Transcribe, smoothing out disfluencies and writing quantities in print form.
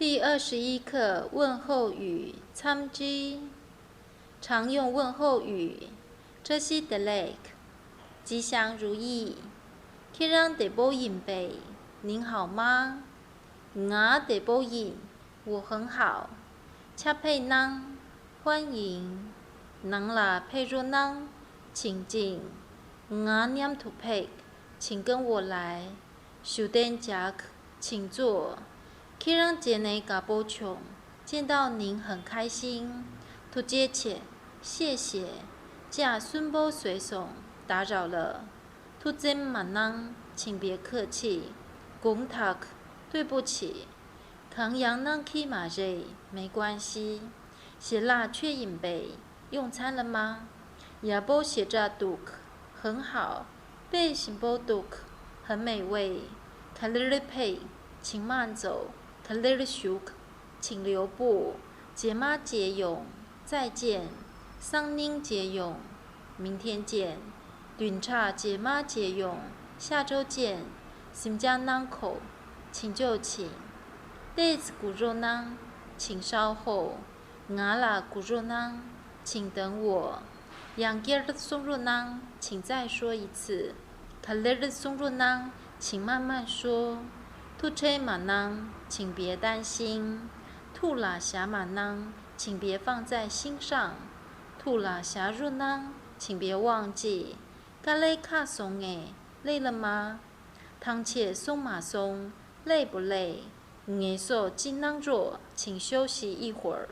第21课问候语参知。常用问候语：这是德雷克，吉祥如意。Kirang Deboyinbei，您好吗？Nga Deboyin，我很好。恰佩囊，欢迎。囊啦佩若囊，请进。Nga Niam Tu Pek，请跟我来。Sudan Jak，请坐。Kirang Jene Gabochong，见到您很开心。To接且，谢谢。驾孙波随从，打扰了。To Zen Manang，请别客气。Gong Tak，对不起。扛羊囊 Ki Ma J，没关系。写辣却饮杯，用餐了吗？亚波写着 Duk，很好。贝醒波 Duk，很美味。Kalir Pei，请慢走。Kalir Shuk，请留步。解妈解勇，再见。桑宁解勇，明天见。允差解妈解勇，下周见。新加囊口，请就寝。Days 骨肉囊，请稍后。牙啦骨肉囊，请等我。养 gear 的松肉囊，请再说一次。Kalir 的松肉囊，请慢慢说。兔吹马囊，请别担心。兔啦霞马囊，请别放在心上。兔啦霞入囊，请别忘记。咖喱卡松诶，累了吗？汤切松马松，累不累？你手金囊弱，请休息一会儿。